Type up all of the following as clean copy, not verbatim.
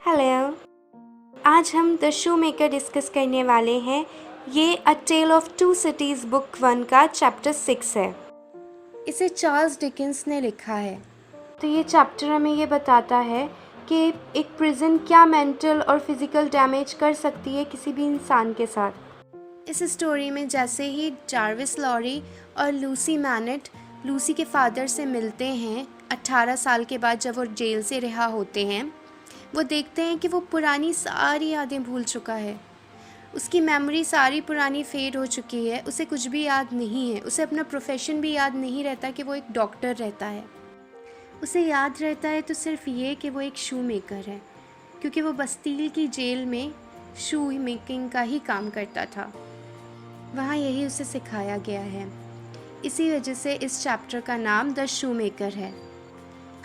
Hello. आज हम the shoe maker discuss करने वाले हैं। ये a tale of two cities book 1 का चैप्टर 6 है। इसे चार्ल्स डिकेंस ने लिखा है। तो ये चैप्टर हमें ये बताता है कि एक प्रिजन क्या मेंटल और फिज़िकल डैमेज कर सकती है किसी भी इंसान के साथ। इस स्टोरी में जैसे ही जार्विस लॉरी और लूसी मैनेट लूसी के फादर से मिलते हैं 18 साल के बाद, जब वो जेल से रिहा होते हैं, वो देखते हैं कि वो पुरानी सारी यादें भूल चुका है। उसकी मेमोरी सारी पुरानी फेड हो चुकी है। उसे कुछ भी याद नहीं है। उसे अपना प्रोफेशन भी याद नहीं रहता कि वो एक डॉक्टर रहता है। उसे याद रहता है तो सिर्फ ये कि वो एक शू मेकर है, क्योंकि वो बस्तील की जेल में शू मेकिंग का ही काम करता था। वहाँ यही उसे सिखाया गया है। इसी वजह से इस चैप्टर का नाम द शू मेकर है।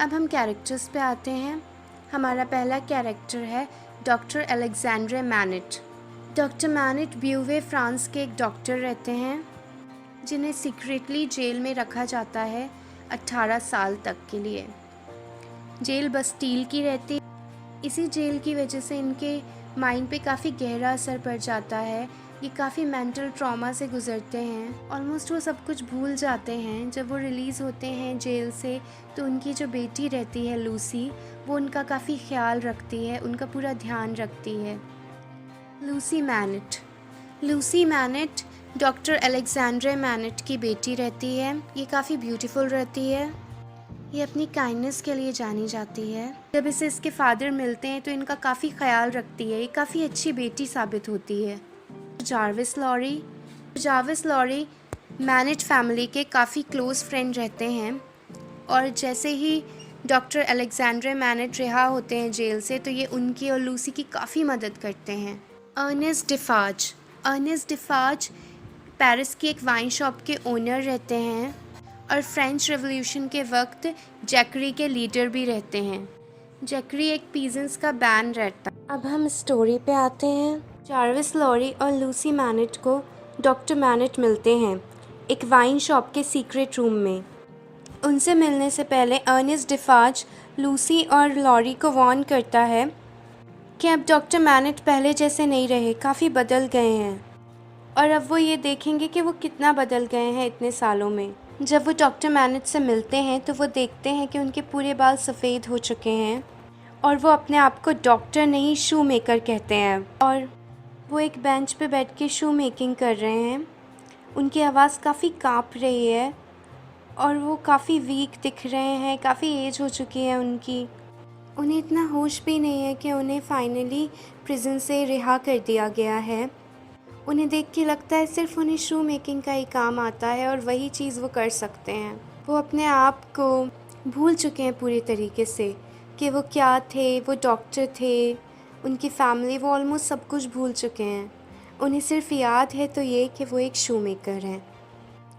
अब हम कैरेक्टर्स पे आते हैं। हमारा पहला कैरेक्टर है doctor Alexandre Manette. Doctor Manette Beauvais France के एक डॉक्टर रहते हैं, जिन्हें सीक्रेटली जेल में रखा जाता है 18 साल तक के लिए। जेल बस्टील की रहती। इसी जेल की वजह से इनके माइंड पे काफ़ी गहरा असर पड़ जाता है। ये काफ़ी मेंटल ट्रॉमा से गुज़रते हैं। ऑलमोस्ट वो सब कुछ भूल जाते हैं। जब वो रिलीज़ होते हैं जेल से, तो उनकी जो बेटी रहती है लूसी, वो उनका काफ़ी ख्याल रखती है, उनका पूरा ध्यान रखती है। Lucy MANET doctor Alexandre MANET की बेटी रहती है। ये काफ़ी ब्यूटीफुल रहती है। ये अपनी काइंडनेस के लिए जानी जाती है। जब इसे इसके फादर मिलते हैं तो इनका काफ़ी ख्याल रखती है। ये काफ़ी अच्छी बेटी साबित होती है। जार्विस लॉरी मैनेट फैमिली के काफ़ी क्लोज़ फ्रेंड रहते हैं, और जैसे ही डॉक्टर अलेक्जेंड्रे मैनेट रिहा होते हैं जेल से, तो ये उनकी और लूसी की काफ़ी मदद करते हैं। अर्नेस्ट डिफाज पेरिस की एक वाइन शॉप के ओनर रहते हैं, और फ्रेंच रेवोल्यूशन के वक्त जैकरी के लीडर भी रहते हैं। जैकरी एक पीजेंट्स का बैंड रहता है। अब हम स्टोरी पे आते हैं। जार्विस लॉरी और लूसी मैनेट को डॉक्टर मैनेट मिलते हैं एक वाइन शॉप के सीक्रेट रूम में। उनसे मिलने से पहले अर्नेस्ट डिफाज लूसी और लॉरी को वार्न करता है कि अब डॉक्टर मैनेट पहले जैसे नहीं रहे, काफ़ी बदल गए हैं, और अब वो ये देखेंगे कि वो कितना बदल गए हैं इतने सालों में। जब वो डॉक्टर मैनेट से मिलते हैं तो वो देखते हैं कि उनके पूरे बाल सफ़ेद हो चुके हैं, और वो अपने आप को डॉक्टर नहीं शू मेकर कहते हैं, और वो एक बेंच पे बैठ के शू मेकिंग कर रहे हैं। उनकी आवाज़ काफ़ी काँप रही है, और वो काफ़ी वीक दिख रहे हैं। काफ़ी एज हो चुकी है उनकी। उन्हें इतना होश भी नहीं है कि उन्हें फाइनली प्रिजन से रिहा कर दिया गया है। उन्हें देख के लगता है सिर्फ उन्हें शू मेकिंग का ही काम आता है, और वही चीज़ वो कर सकते हैं। वो अपने आप को भूल चुके हैं पूरी तरीके से कि वो क्या थे। वो डॉक्टर थे, उनकी फैमिली, वो ऑलमोस्ट सब कुछ भूल चुके हैं। उन्हें सिर्फ याद है तो ये कि वो एक शू मेकर हैं।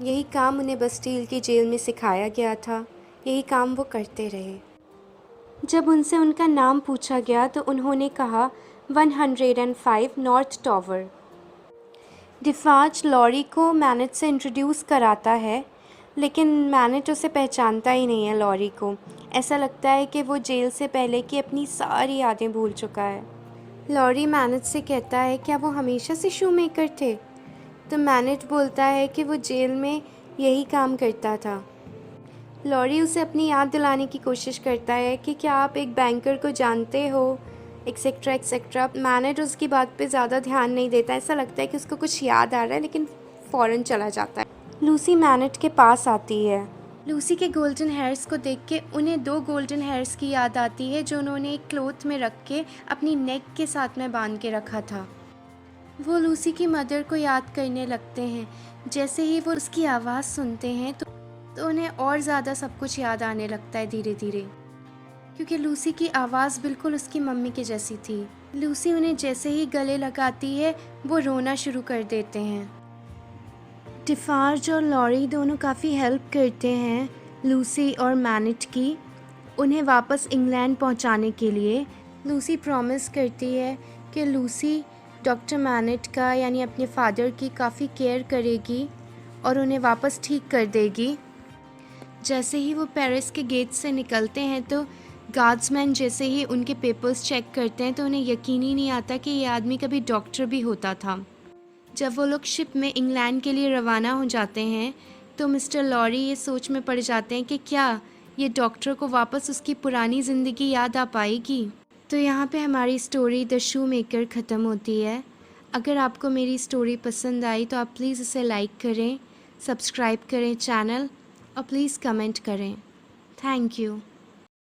यही काम उन्हें बस्टील की जेल में सिखाया गया था। यही काम वो करते रहे। जब उनसे उनका नाम पूछा गया तो उन्होंने कहा 105 नॉर्थ टॉवर। डिफाज लॉरी को मैनेट से इंट्रोड्यूस कराता है, लेकिन मैनेट उसे पहचानता ही नहीं है लॉरी को। ऐसा लगता है कि वो जेल से पहले की अपनी सारी यादें भूल चुका है। लॉरी मैनेट से कहता है क्या वो हमेशा से शू मेकर थे? तो मैनेट बोलता है कि वो जेल में यही काम करता था। लॉरी उसे अपनी याद दिलाने की कोशिश करता है कि क्या आप एक बैंकर को जानते हो, एक्सेट्रा एक्सेट्रा। मैनेट उसकी बात पे ज़्यादा ध्यान नहीं देता। ऐसा लगता है कि उसको कुछ याद आ रहा है, लेकिन फ़ौरन चला जाता है। लूसी मैनेट के पास आती है। लूसी के गोल्डन हेयर्स को देख के उन्हें 2 गोल्डन हेयर्स की याद आती है, जो उन्होंने एक क्लोथ में रख के अपनी नेक के साथ में बांध के रखा था। वो लूसी की मदर को याद करने लगते हैं। जैसे ही वो उसकी आवाज़ सुनते हैं तो उन्हें और ज़्यादा सब कुछ याद आने लगता है धीरे धीरे, क्योंकि लूसी की आवाज़ बिल्कुल उसकी मम्मी के जैसी थी। लूसी उन्हें जैसे ही गले लगाती है वो रोना शुरू कर देते हैं। डिफाज और लॉरी दोनों काफ़ी हेल्प करते हैं लूसी और मैनेट की, उन्हें वापस इंग्लैंड पहुंचाने के लिए। लूसी प्रॉमिस करती है कि लूसी डॉक्टर मैनेट का यानी अपने फादर की काफ़ी केयर करेगी और उन्हें वापस ठीक कर देगी। जैसे ही वो पेरिस के गेट से निकलते हैं तो गार्ड्समैन जैसे ही उनके पेपर्स चेक करते हैं तो उन्हें यकीन ही नहीं आता कि ये आदमी कभी डॉक्टर भी होता था। जब वो लोग शिप में इंग्लैंड के लिए रवाना हो जाते हैं तो मिस्टर लॉरी ये सोच में पड़ जाते हैं कि क्या ये डॉक्टर को वापस उसकी पुरानी ज़िंदगी याद आ पाएगी। तो यहाँ पे हमारी स्टोरी द शू मेकर ख़त्म होती है। अगर आपको मेरी स्टोरी पसंद आई तो आप प्लीज़ इसे लाइक करें, सब्सक्राइब करें चैनल और प्लीज़ कमेंट करें। Thank you.